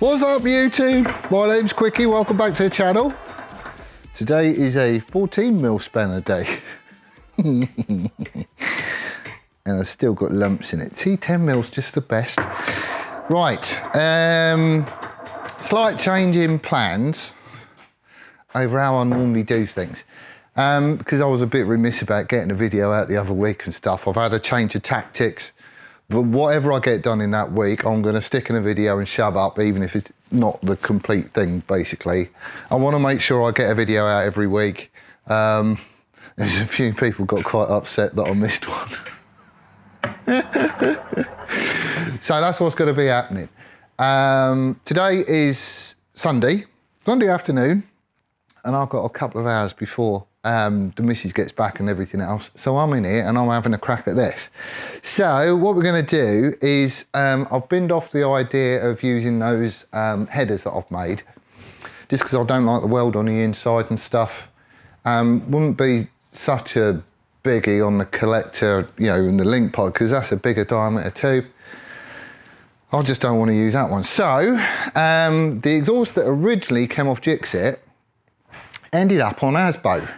What's up YouTube? My name's Quickie, welcome back to the channel. Today is a 14mm spanner day. And I've still got lumps in it. See, 10mm's just the best. Right, slight change in plans over how I normally do things. Because I was a bit remiss about getting a video out the other week and stuff. I've had a change of tactics. But whatever I get done in that week, I'm going to stick in a video and shove up, even if it's not the complete thing, basically. I want to make sure I get a video out every week. There's a few people got quite upset that I missed one. So that's what's going to be happening. Today is Sunday afternoon, and I've got a couple of hours before the missus gets back and everything else. So I'm in here and I'm having a crack at this. So what we're going to do is I've binned off the idea of using those headers that I've made, just because I don't like the weld on the inside and stuff. Wouldn't be such a biggie on the collector, you know, in the link pod, because that's a bigger diameter tube. I just don't want to use that one. So the exhaust that originally came off GIXIT ended up on ASBO.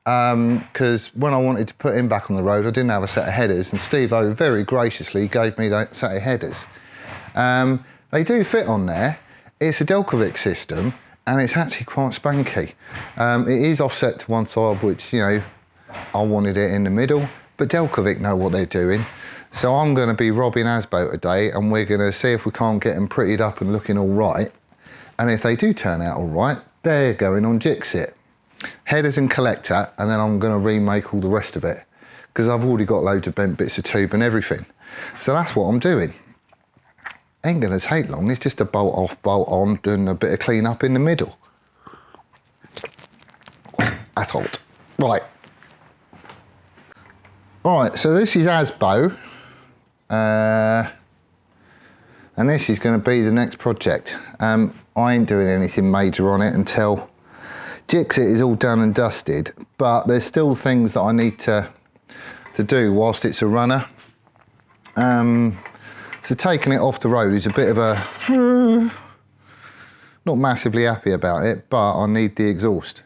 Because when I wanted to put him back on the road, I didn't have a set of headers, and Steve-O very graciously gave me that set of headers. They do fit on there. It's a Delcovic system, and it's actually quite spanky. It is offset to one side, which, you know, I wanted it in the middle, but Delcovic know what they're doing. So I'm going to be robbing ASBO today, and we're going to see if we can't get them prettied up and looking all right. And if they do turn out all right, they're going on GIXIT. Headers and collector, and then I'm going to remake all the rest of it, because I've already got loads of bent bits of tube and everything. So that's what I'm doing. Ain't going to take long. It's just a bolt off, bolt on, doing a bit of clean up in the middle. That's hot. Right. All right, so this is ASBO. And this is going to be the next project. I ain't doing anything major on it until GIXIT is all done and dusted, but there's still things that I need to do whilst it's a runner. So taking it off the road is a bit of a, not massively happy about it, but I need the exhaust.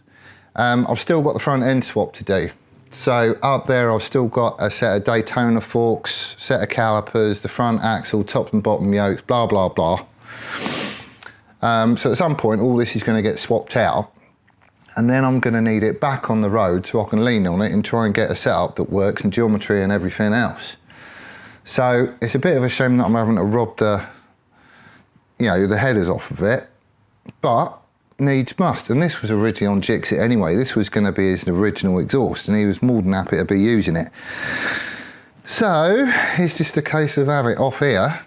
I've still got the front end swap to do. So up there I've still got a set of Daytona forks, set of calipers, the front axle, top and bottom yokes, blah, blah, blah. So at some point all this is going to get swapped out. And then I'm going to need it back on the road so I can lean on it and try and get a setup that works and geometry and everything else. So it's a bit of a shame that I'm having to rob the, you know, the headers off of it, but needs must. And this was originally on GIXIT anyway. This was going to be his original exhaust, and he was more than happy to be using it. So it's just a case of having it off here.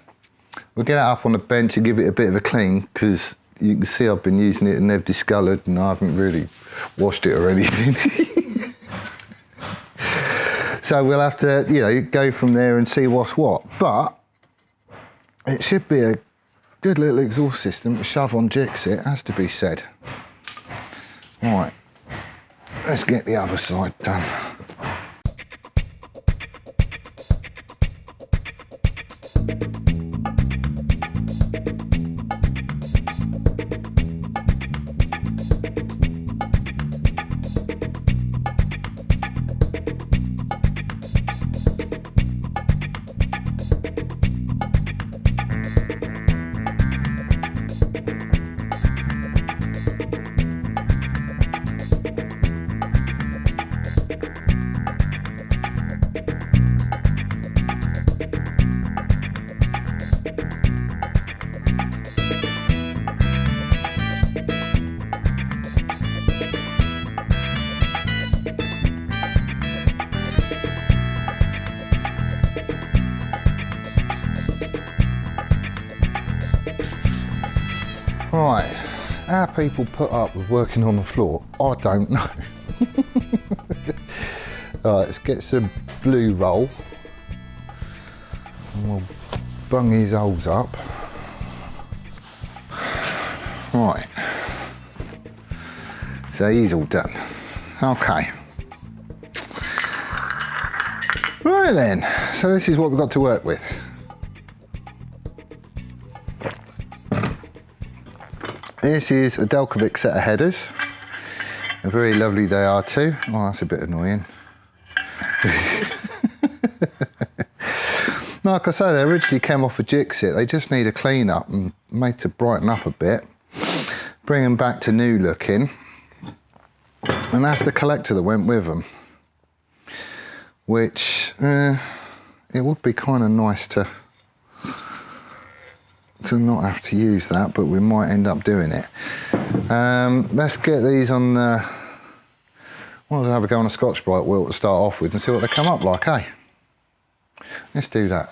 We'll get it up on the bench and give it a bit of a clean, because you can see I've been using it and they've discoloured and I haven't really washed it or anything. So we'll have to, you know, go from there and see what's what. But it should be a good little exhaust system to shove on GIXIT, has to be said. Right, let's get the other side done. Right, how people put up with working on the floor, I don't know. Alright, let's get some blue roll. And we'll bung these holes up. Right, so he's all done. Okay. Right then, so this is what we've got to work with. This is a Delcovic set of headers. And very lovely they are too. Oh, that's a bit annoying. Like I say, they originally came off a GIXIT. They just need a clean up and made to brighten up a bit. Bring them back to new looking. And that's the collector that went with them. Which, it would be kind of nice to not have to use that, but we might end up doing it. Let's get these on the, well, I'll have a go on a Scotch-Brite wheel to start off with and see what they come up like, eh? Let's do that.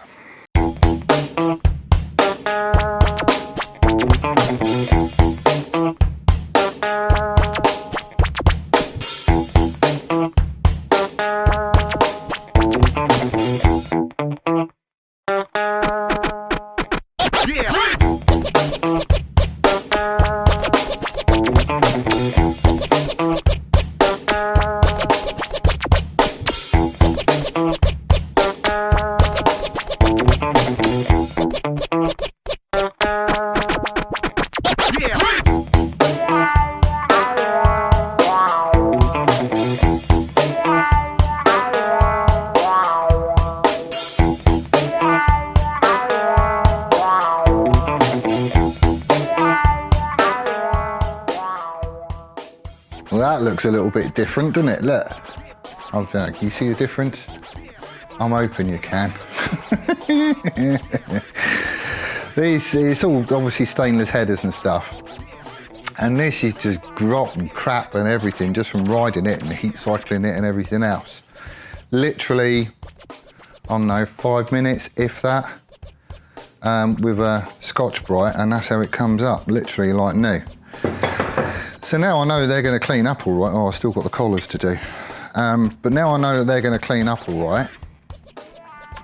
Well, that looks a little bit different, doesn't it? Look. I'm saying, can you see the difference? I'm hoping you can. It's all obviously stainless headers and stuff. And this is just grot and crap and everything just from riding it and heat cycling it and everything else. Literally, I don't know, 5 minutes, if that, with a Scotch-Brite, and that's how it comes up, literally like new. So now I know they're going to clean up all right. Oh, I've still got the collars to do. But now I know that they're going to clean up all right.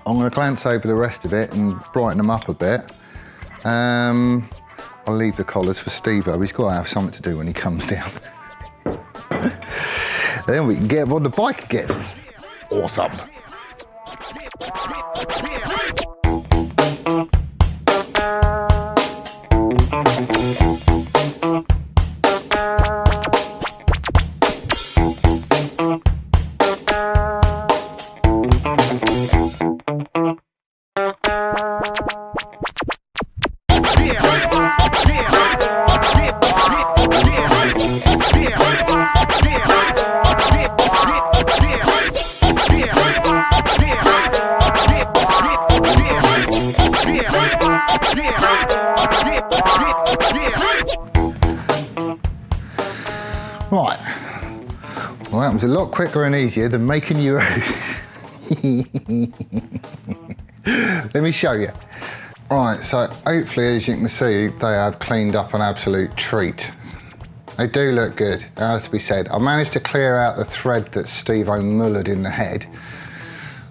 I'm going to glance over the rest of it and brighten them up a bit. I'll leave the collars for Steve-O. He's got to have something to do when he comes down. Then we can get him on the bike again. Awesome. Right, well that was a lot quicker and easier than making your own. Let me show you. Right, so hopefully as you can see, they have cleaned up an absolute treat. They do look good, it has to be said. I managed to clear out the thread that Steve-O mullered in the head.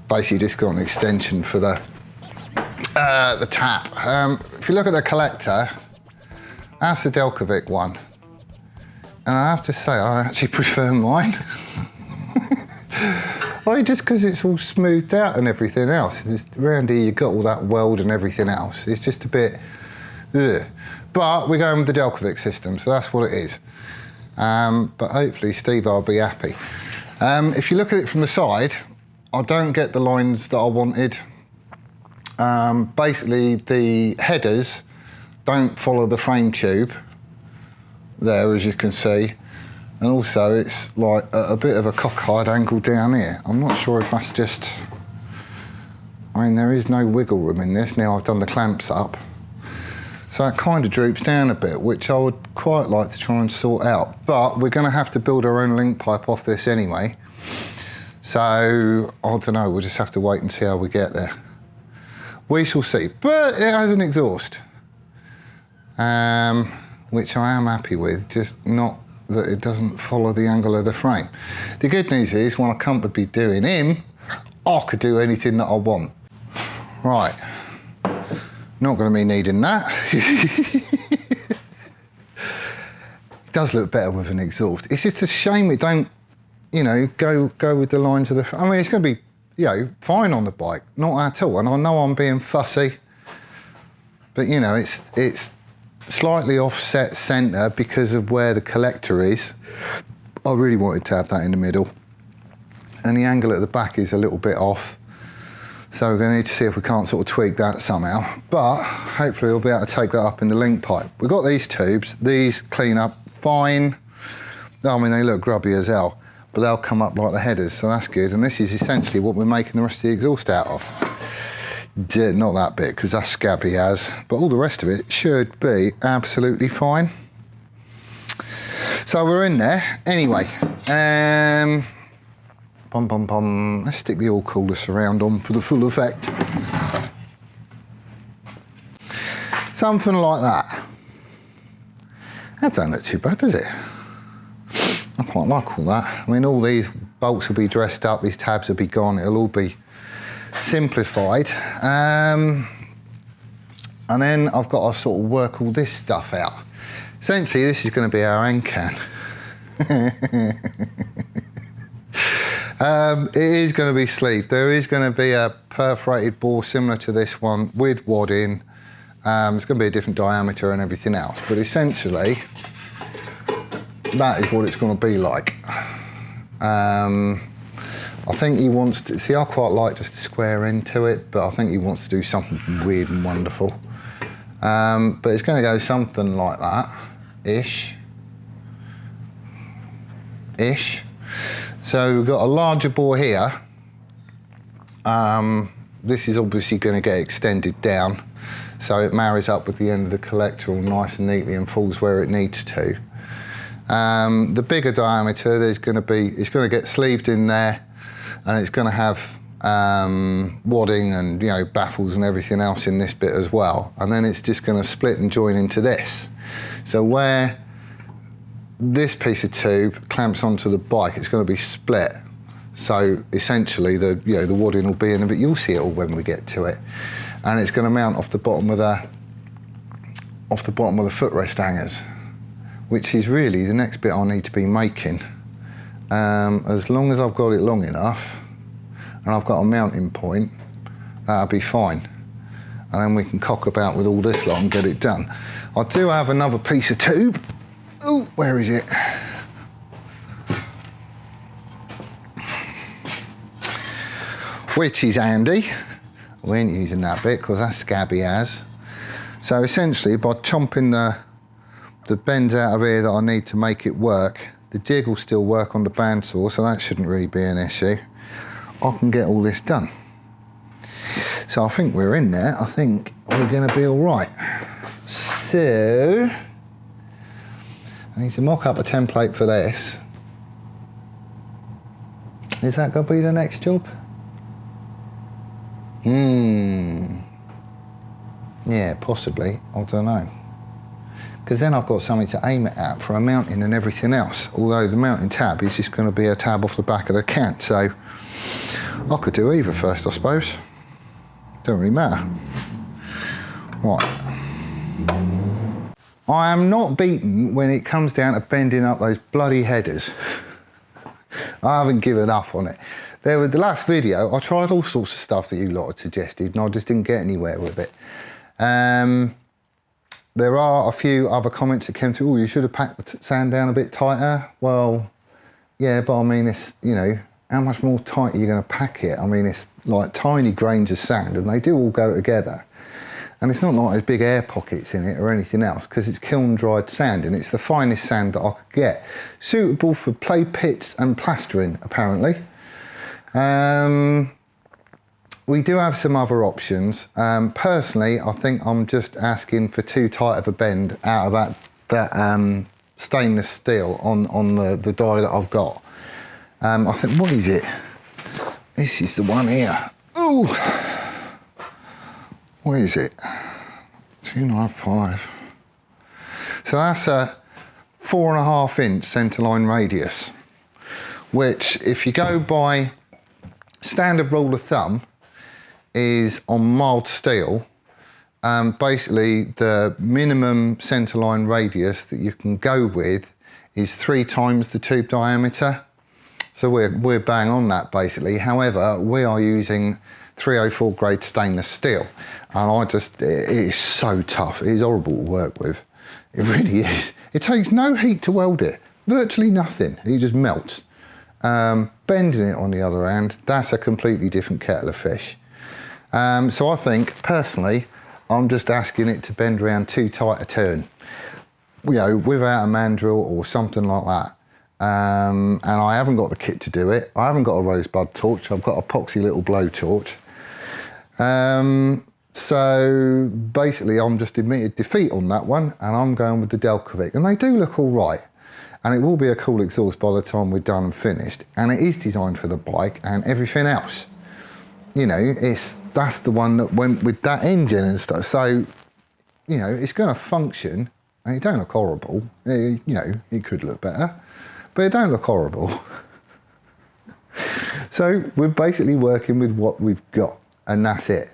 Basically just got an extension for the tap. If you look at the collector, that's the Delcovic one. And I have to say, I actually prefer mine. Well, just because it's all smoothed out and everything else. Around here, you've got all that weld and everything else. It's just a bit, ugh. But we're going with the Delcovic system, so that's what it is. But hopefully Steve-O will be happy. If you look at it from the side, I don't get the lines that I wanted. Basically, the headers don't follow the frame tube. There, as you can see, and also it's like a bit of a cockeyed angle down here. I'm not sure if that's just, I mean, there is no wiggle room in this now I've done the clamps up, so it kind of droops down a bit, which I would quite like to try and sort out, but we're going to have to build our own link pipe off this anyway, so I don't know, we'll just have to wait and see how we get there. We shall see, but it has an exhaust. which I am happy with, just not that it doesn't follow the angle of the frame. The good news is when I come to be doing him, I could do anything that I want. Right, not going to be needing that. It does look better with an exhaust. It's just a shame it don't, you know, go with the lines of the, I mean, it's going to be, you know, fine on the bike, not at all. And I know I'm being fussy, but you know, it's slightly offset centre because of where the collector is. I really wanted to have that in the middle. And the angle at the back is a little bit off. So we're going to need to see if we can't sort of tweak that somehow. But hopefully we'll be able to take that up in the link pipe. We've got these tubes. These clean up fine. I mean, they look grubby as hell, but they'll come up like the headers, so that's good. And this is essentially what we're making the rest of the exhaust out of. Not that bit, because that's scabby as, but all the rest of it should be absolutely fine. So we're in there. Anyway, let's stick the all-cooler surround on for the full effect. Something like that. That don't look too bad, does it? I quite like all that. I mean, all these bolts will be dressed up, these tabs will be gone, it'll all be simplified. And then I've got to sort of work all this stuff out. Essentially, this is going to be our end can. It is going to be sleeved. There is going to be a perforated bore similar to this one with wadding. It's going to be a different diameter and everything else, but essentially that is what it's going to be like. I think he wants to, see, I quite like just a square end to it, but I think he wants to do something weird and wonderful. But it's going to go something like that, ish. So we've got a larger bore here. This is obviously going to get extended down, so it marries up with the end of the collector all nice and neatly and falls where it needs to. The bigger diameter, it's going to get sleeved in there, and it's going to have wadding and, you know, baffles and everything else in this bit as well. And then it's just going to split and join into this. So where this piece of tube clamps onto the bike, it's going to be split. So essentially, the wadding will be in it, but you'll see it all when we get to it. And it's going to mount off the bottom of the footrest hangers, which is really the next bit I need to be making. As long as I've got it long enough and I've got a mounting point, that'll be fine. And then we can cock about with all this lot and get it done. I do have another piece of tube. Oh, where is it? Which is handy. We ain't using that bit because that's scabby as. So essentially, by chomping the bends out of here that I need to make it work, the jig will still work on the bandsaw, so that shouldn't really be an issue. I can get all this done. So I think we're in there. I think we're going to be all right. So I need to mock up a template for this. Is that going to be the next job? Yeah, possibly. I don't know. Because then I've got something to aim it at for a mounting and everything else. Although the mounting tab is just going to be a tab off the back of the can, so I could do either first, I suppose. Don't really matter. Right. I am not beaten when it comes down to bending up those bloody headers. I haven't given up on it. The last video, I tried all sorts of stuff that you lot had suggested, and I just didn't get anywhere with it. There are a few other comments that came through. Oh, you should have packed the sand down a bit tighter. Well, yeah, but I mean, it's, you know, how much more tight are you going to pack it? I mean, it's like tiny grains of sand, and they do all go together. And it's not like there's big air pockets in it or anything else, because it's kiln dried sand, and it's the finest sand that I could get. Suitable for play pits and plastering, apparently. We do have some other options. Personally, I think I'm just asking for too tight of a bend out of that stainless steel on the die that I've got. I think, what is it? This is the one here. Ooh! What is it? 295. So so that's a 4.5 inch centerline radius, which if you go by standard rule of thumb is on mild steel, basically the minimum centerline radius that you can go with is 3 times the tube diameter. So we're bang on that basically. However, we are using 304 grade stainless steel, and it is so tough. It is horrible to work with. It really is. It takes no heat to weld it, virtually nothing. It just melts. Bending it on the other hand, that's a completely different kettle of fish. So I think personally, I'm just asking it to bend around too tight a turn, you know, without a mandrel or something like that. And I haven't got the kit to do it. I haven't got a rosebud torch. I've got a poxy little blowtorch. So basically I'm just admitted defeat on that one, and I'm going with the Delcovic, and they do look all right. And it will be a cool exhaust by the time we're done and finished. And it is designed for the bike and everything else. You know, that's the one that went with that engine and stuff. So, you know, it's going to function, and it don't look horrible. You know, it could look better, but it don't look horrible. So we're basically working with what we've got, and that's it.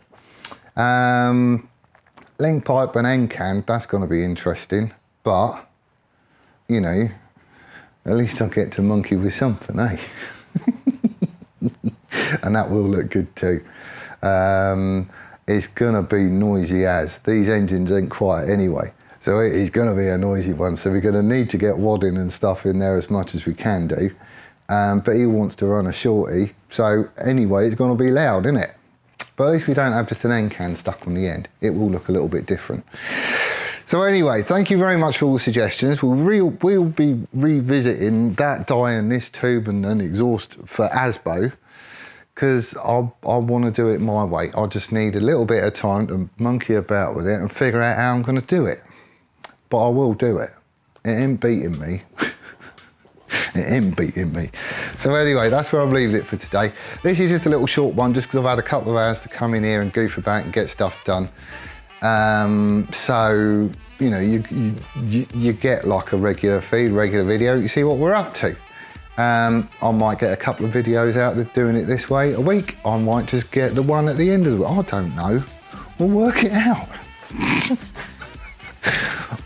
Link pipe and end can, that's going to be interesting, but, you know, at least I'll get to monkey with something, eh? And that will look good too. It's gonna be noisy as. These engines ain't quiet anyway, so it is gonna be a noisy one, so we're gonna need to get wadding and stuff in there as much as we can do. But he wants to run a shorty, so anyway, it's gonna be loud, isn't it? But at least we don't have just an end can stuck on the end. It will look a little bit different. So anyway, thank you very much for all the suggestions. We'll be revisiting that die and this tube and an exhaust for ASBO, because I want to do it my way. I just need a little bit of time to monkey about with it and figure out how I'm going to do it. But I will do it. It ain't beating me. It ain't beating me. So anyway, that's where I'm leaving it for today. This is just a little short one, just because I've had a couple of hours to come in here and goof about and get stuff done. So, you know, you get like a regular feed, regular video, you see what we're up to. I might get a couple of videos out there doing it this way a week. I might just get the one at the end of the week. I don't know. We'll work it out.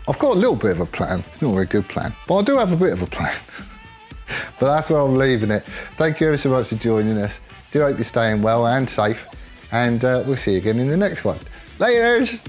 I've got a little bit of a plan. It's not a very good plan, but I do have a bit of a plan. But that's where I'm leaving it. Thank you ever so much for joining us. Do hope you're staying well and safe, and we'll see you again in the next one. Laters!